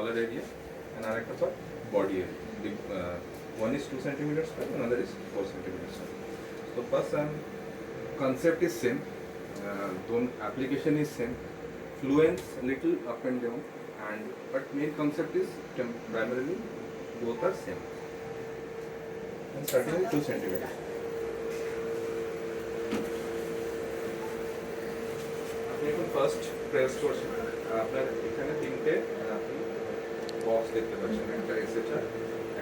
collar area and arekta for body area. One is 2 centimeters square, another is 4 centimeters square. So first concept is same, application is same, fluence little up and down, and but main concept is primarily both are same. And starting with 2 centimeters. আপনি এখন first press করছেন, আপনার এখানে তিনটে আপনি box দেখতে পাচ্ছেন, একটা এসএচআর,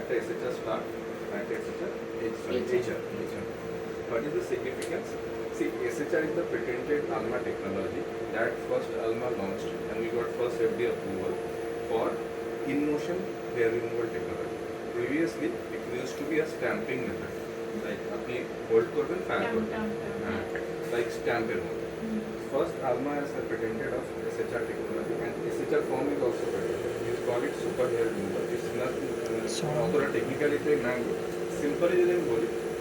একটা এসএচআর স্টার, একটা এসএচআর HR. What is the significance? See, SHR is the patented Alma technology that first Alma launched, and we got first FDA approval for in-motion hair removal technology. Previously, it used to be a stamping method, like আপনি hold করবেন, fan করবেন, like stamper mode. First, Alma has patented of SHR technology, and SHR form is also patented. We call it super hair removal. It's not technically simply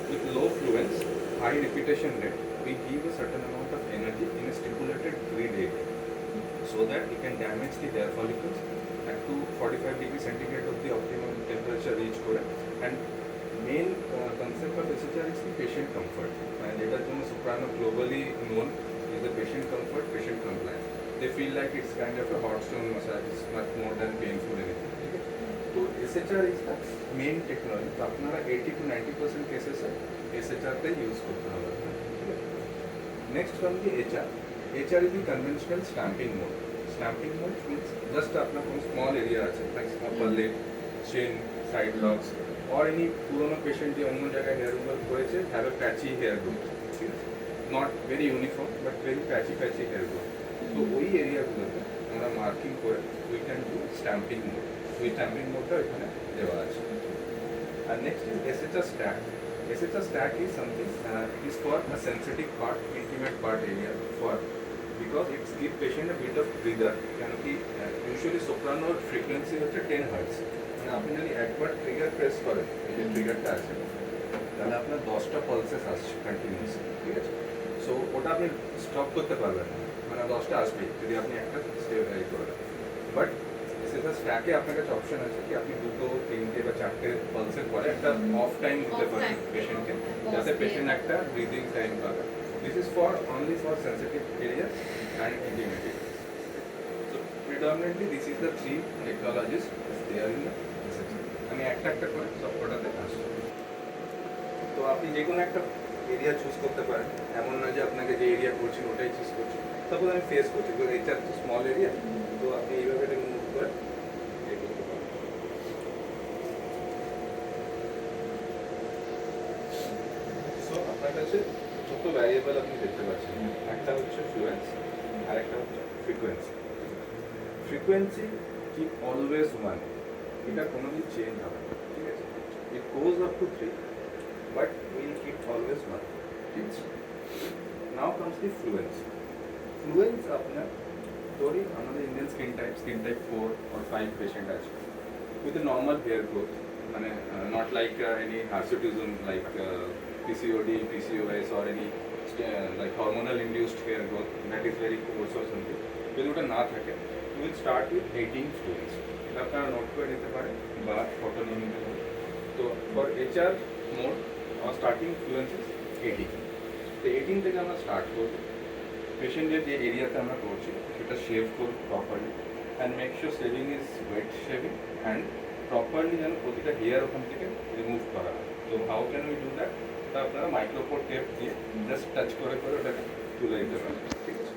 with low fluence, high repetition rate, we give a certain amount of energy in a stipulated grid area, so that we can damage the hair follicles at 245 degrees centigrade of the optimum temperature reach kore. And main concept of SHR is the patient comfort, and it is Soprano globally known is the patient comfort, patient compliance. They feel like it's kind of a hot stone massage, it's much more than painful anything. So SHR is the main technology. तो अपना 80 to 90% cases है SHR पे use करता है. Next from the HR. HR is the conventional stamping mode. Stamping mode means just अपना कोई small area আছে, like upper lip, chin, side locks, or any पुराना patient जो अन्य जगह hair removal करेছে have a patchy hair growth. Not very uniform but very patchy hair growth. तो वही area को আমরা marking করে we can do stamping mode. We stamping mode টা এখানে দেওয়া আছে. And next is SHR stack. SHR stack is something is for a sensitive part, intimate part area, for because it gives patient a bit of breather. Because usually soprano frequency হচ্ছে 10 Hz. মানে আপনি যদি একবার trigger press করেন, এই যে ট্রিগারটা আছে, তাহলে আপনার 10টা পালসেস আসছে কন্টিনিউয়াসলি, ঠিক আছে? সো ওটা আপনি স্টপ করতে পারবেন না, মানে 10টা আসবে যদি আপনি একটা স্টেপ রাইট করেন। বাট সেটা স্ট্যাকে আপনার কাছে অপশন আছে কি আপনি 2, 3 বা 4টে পালসের পরে একটা অফ টাইম দিতে পারেন পেশেন্টকে, যাতে পেশেন্ট একটা ব্রিদিং টাইম পাবে। This is for only for sensitive area and intimate area. So predominantly this is the 3 technologies there in the SHR। আমি একটা করে সবকটাতে আসছি। তো আপনি যে কোনো একটা এরিয়া চুজ করতে পারেন, এমন না যে আপনাকে যে এরিয়া করছেন ওটাই চুজ করছেন। সাপোজ আমি ফেস করছি, বিকজ এইটা তো স্মল এরিয়া, তো আপনি এইভাবে এটাকে মুভ করে এই করতে পারেন। সো আপনার কাছে ছোট ভ্যারিয়েবল আপনি দেখতে পাচ্ছেন, একটা হচ্ছে ফ্লুয়েন্স আর একটা হচ্ছে ফ্রিকোয়েন্সি। ফ্রিকোয়েন্সি কি অলওয়েজ 1, এটা কোনোদিন চেঞ্জ হবে না, ঠিক আছে? It goes up to 3 but we'll keep always 1. Now comes the fluence. Fluence আপনার ধরি আমাদের Indian skin type 4 or 5 patient আছে with a normal hair growth, মানে not like any hirsutism like PCOD, PCOS or any like hormonal induced hair growth that is very coarse or something. যদি ওটা না থাকে, we will start with 18 fluence. এটা আপনারা note করে নিতে পারেন বা ফটো নিয়ে নিতে পারেন। তো for HR mode our starting fluence is 18. তো 18 থেকে আমরা স্টার্ট করব। পেশেন্টের যে এরিয়াতে আমরা করছি সেটা শেভ করব properly, and make sure shaving is wet shaving and properly যেন প্রতিটা হেয়ার ওখান থেকে রিমুভ করা হয়। তো how can we do that? তা আপনারা মাইক্রোপোর টেপ দিয়ে জাস্ট টাচ করে ওটাকে তুলে দিতে পারেন, ঠিক আছে?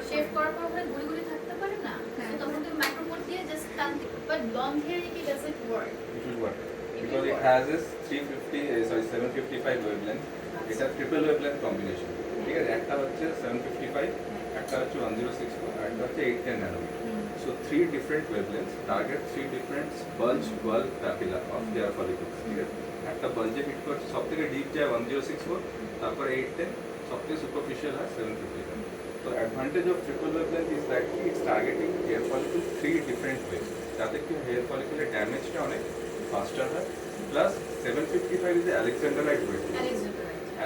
শেভ করার পর ওখানে গুলি গুলি থাকতে পারে না, তখন তুমি মাইক্রোপোর দিয়ে জাস্ট টান দিবে। But long hair it doesn't work. It will work because it has this 755 wavelength. এটা ট্রিপল ওয়েভলেন্থ কম্বিনেশন, ঠিক আছে? একটা হচ্ছে 755, একটা হচ্ছে 1064, আর একটা হচ্ছে 810 nanometre. So 3 different wavelengths target 3 different bulge papilla of hair follicles, ঠিক আছে? একটা বাল্জে হিট করছে, সবথেকে ডিপ যায় 1064, তারপরে 810, সবথেকে সুপারফিশিয়াল হয় 755। তো advantage of triple wavelength is that it's targeting hair follicle 3 different ways, যাতে কি হেয়ার ফলিকলের ড্যামেজটা অনেক ফাস্টার হয়। Plus 755 is alexandrite wavelength,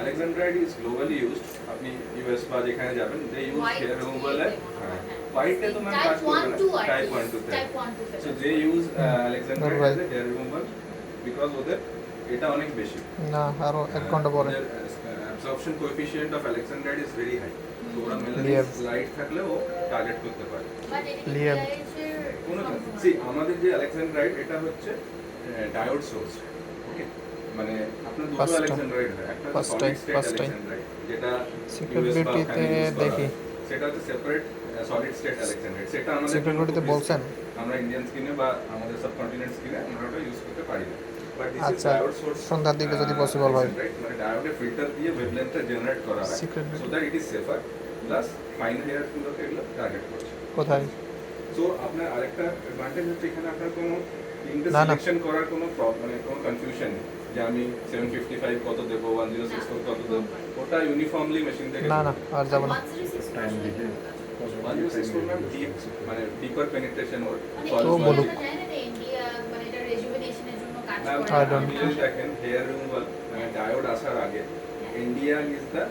Alexandrite is globally used. আপনি ইউএস বা যেখানে যাবেন they use White hair removal দিয়ে এ হ্যাঁ। হোয়াইট এ তো ম্যাম কাজ Type করবে 1 না 2 আর টাইপ 1 2 তে টাইপ 1 2 তে so they use Alexandrite Right. as a hair removal because ওদের এটা অনেক বেশি না আরো 1 ঘন্টা পরে ওদের absorption coefficient of Alexandrite is very high তো ওরা মেলানিন Liab. লাইট থাকলে ও টার্গেট করতে পারে বাট এটা কি Liab. PIH এর কোনো সম্পূর্ণ? সি আমাদের যে Alexandrite এটা হচ্ছে ডায়োড সোর্স ওকে মানে আপনার দুটো First time. Alexandrite হয় একটা First solid time, state first time. Alexandrite যেটা Secret US বা Beauty ওখানে তে use করা দেখি। হয়। সেটা হচ্ছে সেপারেট সলিড স্টেট Alexandrite সেটা আমাদের সিক্রেট জন্য বিউটিতে খুব বলছেন risky। আমরা ইন্ডিয়ান স্কিনে বা আমাদের সাবকন্টিনেন্ট স্কিনে আমরা ওটা ইউজ করতে পারি না বাট দিস ইজ আচ্ছা, ডায়োড সোর্স সন্ধ্যার দিকে যদি possible হয়। মানে ডায়োডে ফিল্টার দিয়ে ওয়েভলেন্থটা জেনারেট করা হয় Secret so Beauty। That it is safer plus fine hair গুলোকে এগুলো টার্গেট করছে কোথায় সো আপনার আরেকটা অ্যাডভান্টেজ হচ্ছে এখানে আপনার কোনো তিনটে না, না। সিলেকশন করার কোনো মানে কোনো কনফিউশন নেই যে আমি 755 কত দেব 1064 কত দেব ওটা ইউনিফর্মলি মেশিন থেকে না না আর যাব না 106 টাইম দিকে 1064 ম্যাম ডিপ মানে ডিপার পেনিট্রেশন ওর মানে তো এই বলুক। জানেন না ইন্ডিয়া মানে এটা রেজুভেনেশনের জন্য কাজ ম্যাম করে I don't আপনি যদি দেখেন হেয়ার রিমুভাল মানে ডায়োড আসার আগে ইন্ডিয়া ইজ দ্য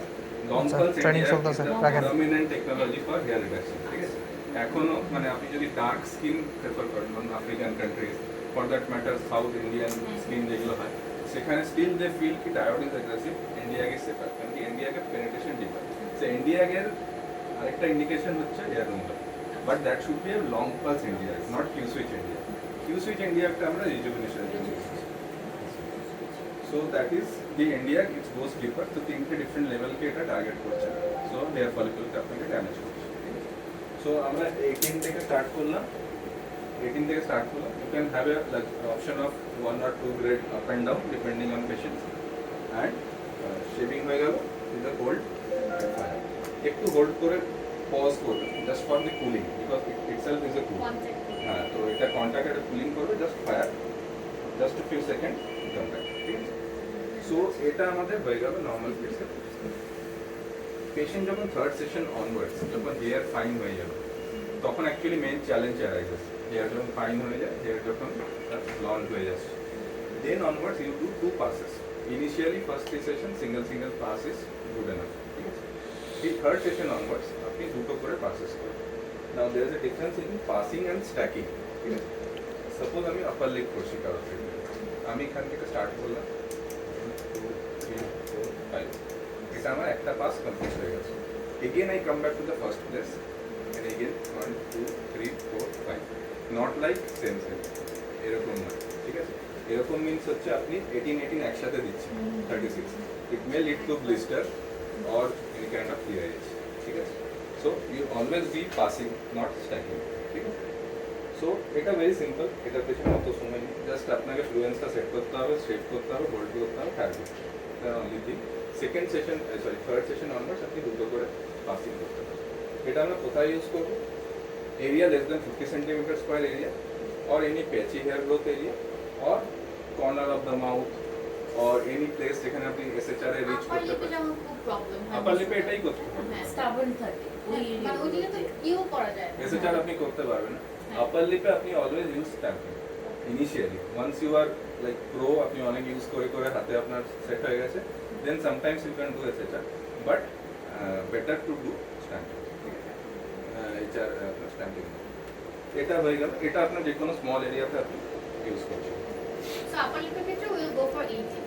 লং আচ্ছা, পালস training চলতেছে, রাখেন। Dominant technology for hair reduction ঠিক আছে এখনো মানে আপনি যদি ডার্ক স্কিন প্রেফার করেন মানে African countries for that matter south Indian skin যেগুলো হয় সেখানে স্টিল দে ফিল কি ডায়োড ইজ অ্যাগ্রেসিভ ইন্ডিয়া কে সেফার কারণ কি ইন্ডিয়া কে পেনিট্রেশন ডিপার সো ইন্ডিয়া কে আরেকটা ইন্ডিকেশন হচ্ছে hair removal but that should be a long pulse India not Q switch India Q switch ইন্ডিয়াটা আমরা রিজুভিনেশনের জন্য use করি। So that is the India it goes deeper তো তিনটে ডিফারেন্ট লেভেলকে এটা টার্গেট করছে সো হেয়ার ফলিকুলকে আপনাকে ড্যামেজ করছে সো আমরা 18 থেকে স্টার্ট করলাম 18 থেকে স্টার্ট করলাম you can have a option of 1 or 2 grade up and down depending on patients and shaving হয়ে গেল উইথ দ্য হোল্ড একটু হোল্ড করে পজ করবে just for the cooling because itself is a cool হ্যাঁ তো এটা contact এটা cooling করবে just fire just a few seconds contact ঠিক আছে সো এটা আমাদের হয়ে গেল নর্মাল কেসে পেশেন্ট যখন থার্ড সেশন অনওয়ার্ডস যখন হেয়ার ফাইন হয়ে যাবে তখন actually main challenge arises hair যখন ফাইন হয়ে যায় হেয়ার যখন ব্লন্ড হয়ে যাচ্ছে then onwards you do 2 passes initially first 3 session single pass is good enough ঠিক আছে এই থার্ড সেশন অনওয়ার্ডস আপনি দুটো করে পাসেস করবেন now there is a difference in passing and stacking ঠিক আছে সাপোজ আমি আপার লিপ করছি কারোর থেকে আমি এখান থেকে স্টার্ট করলাম 2 3 4 5 এটা আমার একটা পাস কমপ্লিট হয়ে গেছে again I come back to the first place and again 1 2 3 4 5 not like same এরকম না ঠিক আছে এরকম মিন্স হচ্ছে আপনি 18 একসাথে দিচ্ছেন 36 it may lead to blister or any kind of clearance ঠিক আছে so you always be passing not stacking ঠিক আছে সো এটা ভেরি সিম্পল এটার পেছনে অত সময় নেই জাস্ট আপনাকে ফ্লুয়েন্সটা সেট করতে হবে শেপ করতে হবে হোল্ড করতে হবে ফ্যাট করতে হবে that only thing second session third session onwards আপনি দুটো করে পাসিং করতে পারবেন এটা আমরা কোথায় ইউজ করবো area less than 50 centimetre square area or any patchy hair growth area or corner of the mouth or any place যেখানে আপনি SHR এ রিচ আপার করতে লিপে পারেন যেমন খুব প্রবলেম হয় আপার লিপে এটাই করতে পারবেন হ্যাঁ স্টাবন থাকে ওই মানে ওইদিকে তো ইউ করা যায় না। SHR আপনি করতে পারবেন হ্যাঁ। আপার লিপে আপনি always use stamping initially once you are like pro আপনি অনেক ইউজ করে করে হাতে আপনার সেট হয়ে গেছে then sometimes you can do SHR but better to do stamping ঠিক আছে HR আপনার স্ট্যাম্পিং এটা হয়ে গেল এটা আপনার যে কোনো স্মল এরিয়াতে আপনি ইউজ করছেন সো আপার লিপের ক্ষেত্রে will go for 80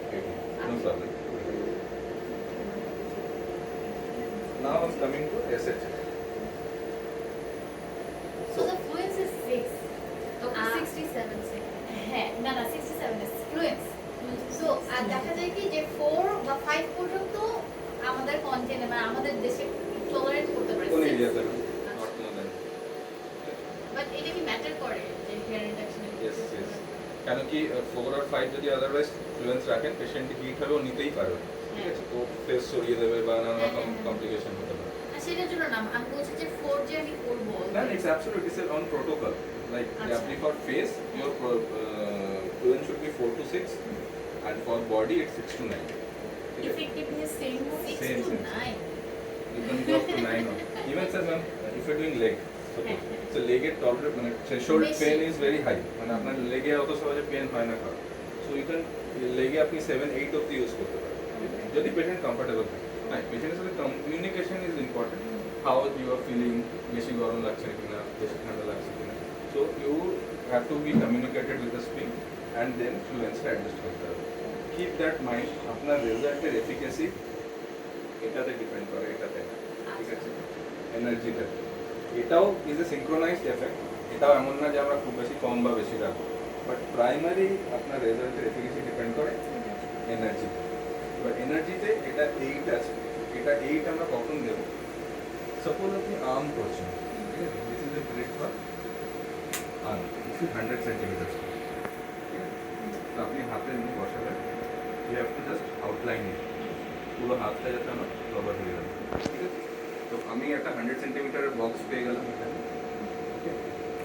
No problem. Now I'm coming to SHR. So the fluency is 6 okay 67 second হ্যাঁ না না 67 ইজ ফ্লুয়েন্স সো আর দেখা যায় কি যে 4 বা 5 পর্যন্ত আমাদের কন্টেন্ট মানে আমাদের দেশে টলারেট করতে পারে কোন এরিয়াতে নট মোর দ্যান বাট এটা কি ম্যাটার করে যে হেয়ার রিডাকশনে ইয়েস ইয়েস কেন কি 4 আর 5 যদি আদারওয়াইজ ফ্লুয়েন্স রাখেন পেশেন্ট হিট হবে ও নিতেই পারবে ঠিক আছে তো ফেস সরিয়ে দেবে বা নানা রকম কমপ্লিকেশন হতে পারে আর সেটার জন্য না আমি বলছি যে 4 যে আমি করব না it's absolutely it's on protocol like আচ্ছা। আপনি for face your fluency should be 4 to 6 and for body it's 6 to 9 ঠিক আছে effectiveness same 6 Same, to same. 9 you can go up to 9 or even sir ma'am if you're doing leg suppose so leg এর tolerate মানে threshold বেশি। pain is very high মানে আপনার লেগে অত সহজে পেন হয় না কারো so you can লেগে আপনি 7 8 অবধি ইউজ করতে পারেন যদি পেশেন্ট কমফর্টেবল থাকে। হ্যাঁ, পেশেন্টের সাথে communication is important. How you are feeling, বেশি গরম লাগছে কিনা, বেশি ঠান্ডা লাগছে কিনা। So you have to be communicated with the spin and then ফ্লুয়েন্সটা অ্যাডজাস্ট করতে হবে। কিপ দ্যাট মাইন্ড, আপনার রেজাল্টের এফিকেসি এটাতে ডিপেন্ড করে, এটাতে না, ঠিক আছে, এনার্জিতে। এটাও ইজ এ সিঙ্ক্রোনাইজড এফেক্ট, এটাও এমন না যে আমরা খুব বেশি কম বা বেশি রাখবো, বাট প্রাইমারি আপনার রেজাল্টের এফিকেসি ডিপেন্ড করে এনার্জিতে। এবার এনার্জিতে এটা 8 আছে, এটা 8 আমরা কখন দেবো? সাপোজ আপনি আর্ম করছেন, ঠিক আছে, this is a grade for arm, this is 100 centimetre, ঠিক আছে। তো আপনি হাতে নিয়ে বসাবেন, you have to just outline it, পুরো হাতটা যাতে আমার কভার হয়ে যাবে, ঠিক আছে। তো আমি একটা 100 সেন্টিমিটারের বক্স পেয়ে গেলাম এখানে, okay.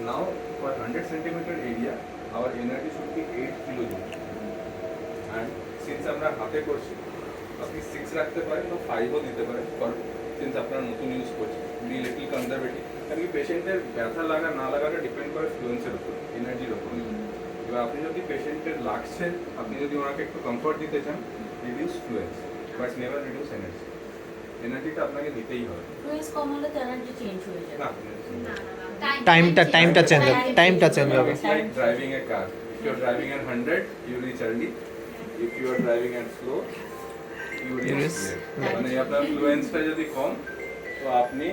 Now for 100 centimetre area our energy should be 8 kilo joule, and since আমরা হাতে করছি, আপনি 6 রাখতে পারেন বা 5ও দিতে পারেন, ফর সিন্স আপনারা নতুন ইউজ করছেন, বি লিটল কনজারভেটিভ। কারণ কি পেশেন্টের ব্যথা লাগা না লাগাটা ডিপেন্ড করে ফ্লুয়েন্সের উপর, এনার্জির উপর। এবার আপনি যদি পেশেন্টের লাগছে, আপনি যদি ওনাকে একটু কমফর্ট দিতে চান, reduce fluency, but never reduce energy. এনার্জিটা আপনাকে দিতেই হবে। ফ্লুয়েন্স কম হলে তো এনার্জি চেঞ্জ হয়ে যাবে। না, টাইমটা চেঞ্জ হবে, টাইমটা চেঞ্জ হবে। It's like driving a car. If you're driving at 100, you reach early. If you are driving at slow, you reach Yes. late. মানে আপনার ফ্লুয়েন্সটা যদি কম, তো আপনি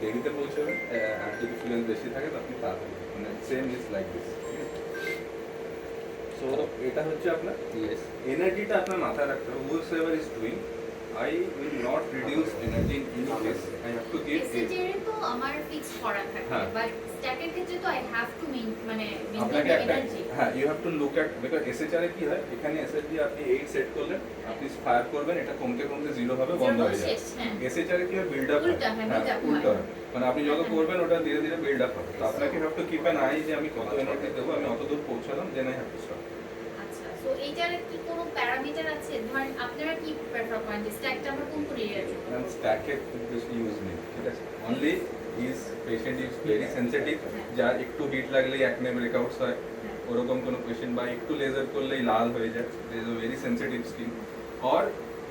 দেরিতে পৌঁছাবেন, আর যদি ফ্লুয়েন্স বেশি থাকে তো আপনি তাড়াতাড়ি, মানে same is like this. So এটা হচ্ছে আপনার এনার্জিটা আপনার মাথায় রাখতে হবে। whosoever is doing, I will not reduce energy in any case. I have to give it. এসএচআর তো আমার ফিক্স করা থাকে, হ্যাঁ। বাট স্ট্যাকের ক্ষেত্রে তো আই হ্যাভ টু মানে আপনাকে মেইনটেইন একটা, এনার্জি। হ্যাঁ, you have to look at, because SHR এ কি হয়, এখানে এসএচজি আপনি 8 সেট করলেন, আপনি ফায়ার করবেন, এটা কমতে কমতে 0 হবে, বন্ধ হয়ে যাবে। হ্যাঁ। এসএচআর এ কি হয়, বিল্ড আপ, উল্টা হয়, build up উল্টো হয়। হয়, মানে আপনি যত করবেন ওটা ধীরে ধীরে বিল্ড আপ হবে। তো আপনাকে have to keep an eye যে আমি কত এনার্জি দেবো, আমি অত দূর পৌঁছালাম, then I have to stop. আচ্ছা, সো এইটার কি কোনো প্যারামিটার আছে? ধরেন আপনারা কি প্রেফার করেন যে স্ট্যাকটা আমরা কোন কোন এরিয়ার জন্য And করব? স্ট্যাকে বেশি ইউজ নেই, ঠিক আছে। Only is patient is very sensitive, যার একটু হিট লাগলেই একনে ব্রেকআউটস হয়, ওরকম কোনো পেশেন্ট, বা একটু লেজার করলেই লাল হয়ে যায়, is a very sensitive skin, or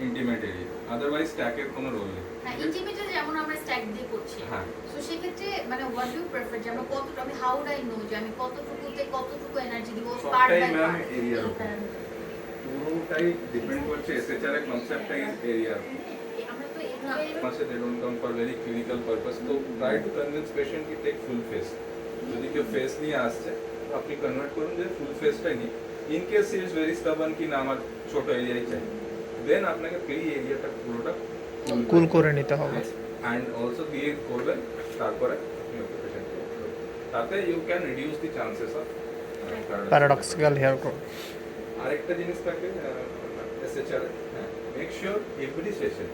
intimate area, otherwise স্ট্যাকের কোনো রোল নেই। হ্যাঁ, ইন্টিমেটার যেমন আমরা স্ট্যাক দিয়ে করছি, হ্যাঁ। সো সেক্ষেত্রে মানে হোয়াট ডু প্রেফার, যে আমরা কতটুকু, আমি হাউ ডু আই নো যে আমি কতটুকুতে কতটুকু এনার্জি দিব পার্ট সবটাই বাই ম্যাম পার্ট? এরিয়ার উপর, পুরোটাই ডিপেন্ড করছে এসএচআর এর কনসেপ্টটা ইজ এরিয়ার। আমরা তো এইভাবে মাসে they don't come for very clinical purpose, তো try to convince patient কি take full face। যদি কেউ ফেস নিয়ে আসছে, তো আপনি কনভার্ট করুন যে ফুল ফেসটাই নিই। In case he is very stubborn কি না আমার ছোট এরিয়াই চাই, দেন আপনাকে এই এরিয়াটা পুরোটা কুল করে নিতে হবে। অ্যান্ড অলসো দিয়ে করবেন, তারপরে আপনি ওকে পেশেন্টকে তাতে you can reduce the chances of paradoxical hair growth. আরেকটা জিনিস থাকে SHR, make sure every session,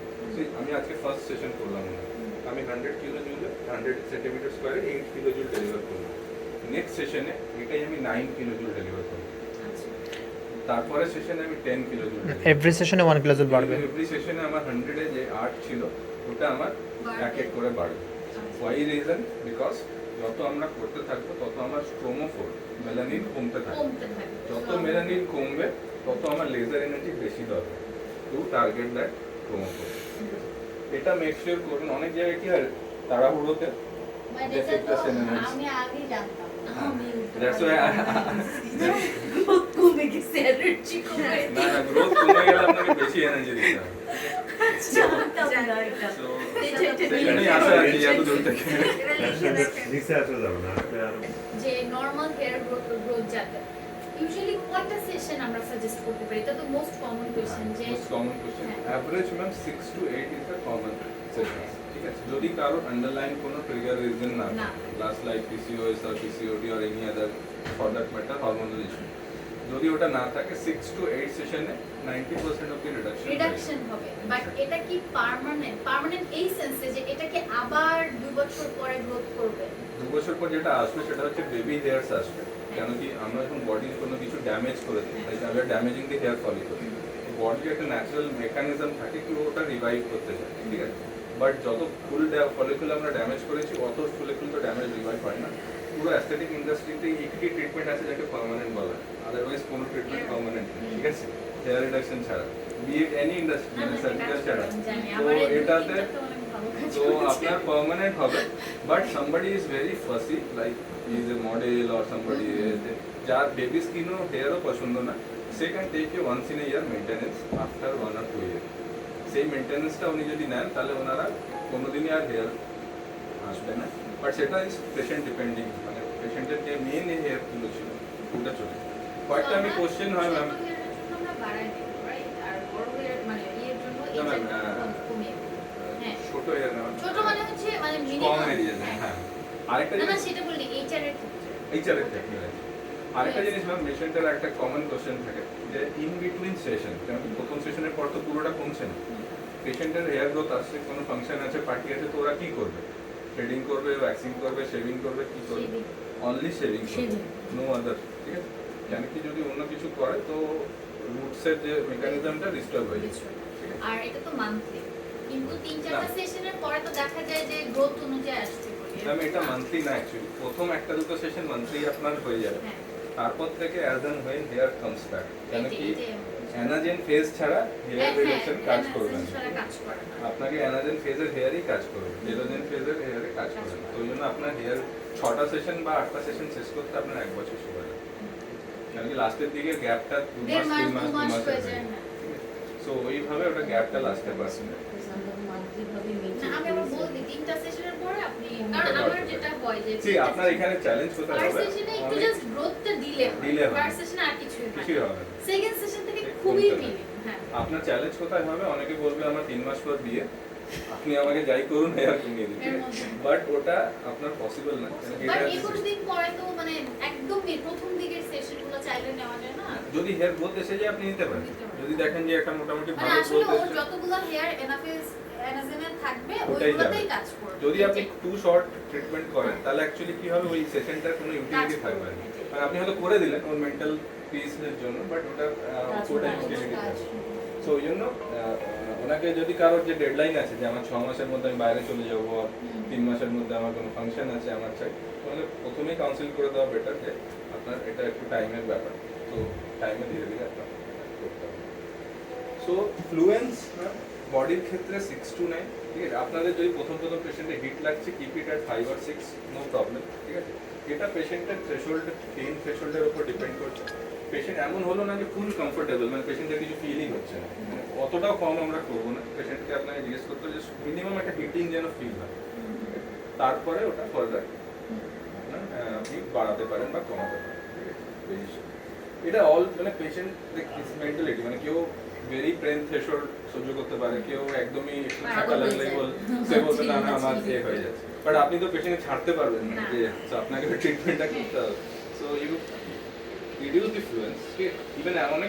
আমি আজকে ফার্স্ট সেশন করলাম না, আমি 100 কিলো জুলে 100 সেন্টিমিটার স্কোয়ারে 8 কিলো জুল ডেলিভার করলাম, নেক্সট সেশনে এটাই আমি 9 কিলো জুল ডেলিভার করলাম, তারপরে সেশনে আমি 10 কিলো জুল, এভরি সেশনে 1 কিলো জুল বাড়বে। এভরি সেশনে আমার 100 এ যে 8 ছিল ওটা আমার এক এক করে বাড়বে। Y reason? বিকজ যত আমরা করতে থাকবো তত আমার স্ট্রোমোফোর মেলানিন কমতে থাকবে, কমতে থাকে। যত মেলানিন কমবে তত আমার লেজার এনার্জি বেশি দরকার টু টার্গেট দ্যাট ক্রোমোফোর। এটা মেক শিওর করুন। অনেক জায়গায় কি হয়, তাড়াহুড়োতে মানে They এটা fit তো the same energy. আমি আগেই জানতাম না। That's why কমে গেছে এনার্জি কমে না না, গ্রোথ কমে গেলে আপনাকে বেশি এনার্জি দিতে হবে। জানতাম না এটা। So, সেখানেই আসা আর কি, এত দূর থেকে। নিচে আসা যাবে না, আপনি আরো যে নরমাল হেয়ার গ্রোথ যাতে ইউজুয়ালি কয়টা সেশন আমরা সাজেস্ট করতে পারি? এটা তো মোস্ট কমন কোশ্চেন যে Most common question. হ্যাঁ। Average ma'am 6 to 8 is the common session. ঠিক আছে, যদি কারো আন্ডারলাইন কোনো ট্রিগার রিজন না না। Last like PCOS or PCOD or any other for that matter hormonal issue, যদি ওটা না থাকে 6 to 8 সেশনে 90% of the reduction রিডাকশন হবে, বাট এটা কি পার্মানেন্ট এই সেন্সে যে এটাকে আবার 2 বছর পরে গ্রোথ করবে? 2 বছর পর যেটা আসবে সেটা হচ্ছে বেবি হেয়ারস আসবে। কেন কি আমরা যখন বডির কোনো কিছু ড্যামেজ করে দিই, লাইক আমরা ড্যামেজিং দি হেয়ার ফলিকল, বডির একটা ন্যাচারাল মেকানিজম থাকে কি ওটা রিভাইভ করতে চায়, ঠিক আছে। বাট যত ফুল ফলিকুল আমরা ড্যামেজ করেছি অত ফলিকুল তো ড্যামেজ রিভাইভ হয় না। পুরো অ্যাস্থেটিক ইন্ডাস্ট্রিতে একটি ট্রিটমেন্ট আছে যাকে পার্মানেন্ট বলা হয়, আদারওয়াইজ কোনো ট্রিটমেন্ট পার্মানেন্ট নেই, ঠিক আছে, হেয়ার রিডাকশন ছাড়া। বি ইট এনি ইন্ডাস্ট্রি মানে না, সার্জিক্যাল ছাড়া জানি তো আমার এই এটাতে দুটো অনেক ভালো কাজ তো করেছে। আপনার পার্মানেন্ট হবে but somebody is very fussy like is a model or somebody যার বেবি স্কিনও হেয়ারও পছন্দ না সে can take a once in a year maintenance after 1 or 2 year সেই মেনটেনেন্সটা উনি যদি নেন তাহলে ওনারা কোনোদিনই আর হেয়ার আসবে না বাট সেটা ইজ পেশেন্ট ডিপেন্ডিং মানে পেশেন্টের যে মেন হেয়ারগুলো ছিল ওটা চলে কয়েকটা আমি কোশ্চেন হয় ম্যাম ছোট hair এর জন্য আমরা বাড়াই দেব, right? আর বড় hair মানে এর জন্য না, এই ma'am, জায়গাটা কমিয়ে দেব। হ্যাঁ। ছোট হেয়ার না ছোট মানে হচ্ছে মানে কম minimum, এরিয়া হ্যাঁ আরেকটা না না জিনিস সেটা বলি HR এর ক্ষেত্রে। এইচআরের ক্ষেত্রে আরেকটা জিনিস ম্যাম পেশেন্টের একটা কমন কোশ্চেন থাকে যে ইন বিটুইন সেশন কারণ কি প্রথম সেশনের পর তো পুরোটা কমছে না পেশেন্টের হেয়ার গ্রোথ আসছে কোনো ফাংশন আছে পার্টি আছে তো ওরা কি করবে থ্রেডিং করবে ওয়্যাক্সিং করবে শেভিং করবে কি করবে Shaving। Only shaving Shaving। No other ঠিক আছে কেন কি যদি অন্য কিছু করে তো রুটসের যে মেকানিজমটা ডিস্টার্ব হয়ে যাচ্ছে ঠিক আছে আর এটা তো মান্থলি কিন্তু 3-4টা না। সেশনের পরে তো দেখা যায় যে গ্রোথ অনুযায়ী আসছে বলি। ম্যাম এটা মান্থলি না অ্যাকচুয়ালি প্রথম একটা দুটো সেশন মান্থলি আপনার হয়ে যাবে হ্যাঁ। তারপর থেকে as and when hair comes back কেন কি এইটাই অ্যানাজেন ফেজ ছাড়া হেয়ার রিলেশন কাজ করবে না ছাড়া কাজ করে না। আপনাকে অ্যানাজেন ফেজের হেয়ারই কাজ করবে এলোজেন ফেজের হেয়ারে কাজ করবে না তো ওই জন্য আপনার হেয়ার 6টা সেশন বা 8টা সেশন শেষ করতে আপনার 1 বছর সময় লাগে কারণ কি লাস্টের দিকে গ্যাপটা 2 দেড় মাস মাস 3 দু মাস 2 মাস মাস হয়ে যায়, হ্যাঁ। সো ওইভাবে ওটা গ্যাপটা লাস্টে পাচ্ছে মান্থলি ভাবে না, মেনটেন আমি আবার বলছি 3টা সেশনের পরে আপনি কারণ আমার যেটা হয় যে জি আপনার এখানে চ্যালেঞ্জ কোথায় ফার্স্ট হবে সেশনে একটু অনেক জাস্ট গ্রোথটা দিলে Delay হবে। ফার্স্ট সেশনে আর কিছুই কিছুই হবে না। সেকেন্ড সেশন থেকে ঠিক খুবই কমতে মিলে হ্যাঁ আপনার চ্যালেঞ্জ কোথায় হবে অনেকে বলবে আমার 3 মাস পর বিয়ে আপনি আমাকে যাই করুন হেয়ার কমিয়ে দিন এর মধ্যে। বাট ওটা আপনার পসিবল না কারণ কি বাট এটা 21 দিন পরে তো মানে একদম প্রথম দিকের সেশনগুলো চাইলে নেওয়া যায় না যদি হেয়ার গ্রোথ এসে যায় আপনি নিতে পারেন নিতে পারেন। যদি দেখেন যে একটা মোটামুটি মানে ভালো আসলে গ্রোথ ওর এসেছে যতগুলো হেয়ার এনাজেনে থাকবে ওটাই ওইগুলোতেই যাবে। কাজ করবে যদি আপনি টু শর্ট ট্রিটমেন্ট করেন তাহলে অ্যাকচুয়ালি কি হবে ওই সেশনটার কোনো ইউটিলিটি কাজ থাকবে না করবে। মানে আপনি হয়তো করে দিলেন ওর মেন্টাল পিসের জন্য বাট ওটা পুরোটা ইউটিলিটি থাকবে সো ওই জন্য ওনাকে যদি কারোর যে ডেডলাইন আছে যে আমার 6 মাসের মধ্যে আমি বাইরে চলে যাবো আর 3 মাসের মধ্যে আমার কোনো ফাংশন আছে আমার চাই তাহলে প্রথমেই কাউন্সিল করে দেওয়া বেটার যে আপনার এটা একটু টাইমের ব্যাপার তো টাইমে ধীরে ধীরে আপনার করতে হবে সো ফ্লুয়েন্স বডির ক্ষেত্রে 6 to 9 ঠিক আছে আপনাদের যদি প্রথম পেশেন্টে হিট লাগছে keep it at 5 or 6 no problem ঠিক আছে এটা পেশেন্টের থ্রেশহোল্ড পেইন থ্রেশহোল্ডের উপর ডিপেন্ড করছে পেশেন্ট এমন হলো না যে ফুল কমফোর্টেবল মানে পেশেন্টের কিছু ফিলিং হচ্ছে না মানে অতটাও কম আমরা করবো না পেশেন্টকে আপনাকে জিজ্ঞেস করতে হবে যে মিনিমাম একটা হিটিং যেন ফিল হয় তারপরে ওটা ফার্দার আপনি বাড়াতে পারেন বা কমাতে পারেন ঠিক আছে বেশি এটা অল মানে পেশেন্ট মেন্টালিটি মানে কেউ ভেরি পেন থ্রেশহোল্ড সহ্য করতে পারে কেউ একদমই একটু ছাকা লাগলেই সে বলবে না না আমার এ হয়ে যাচ্ছে বাট আপনি তো পেশেন্টকে ছাড়তে পারবেন না যে so আপনাকে ট্রিটমেন্টটা করতে হবে so you reduce the fluence ঠিক ইভেন এমন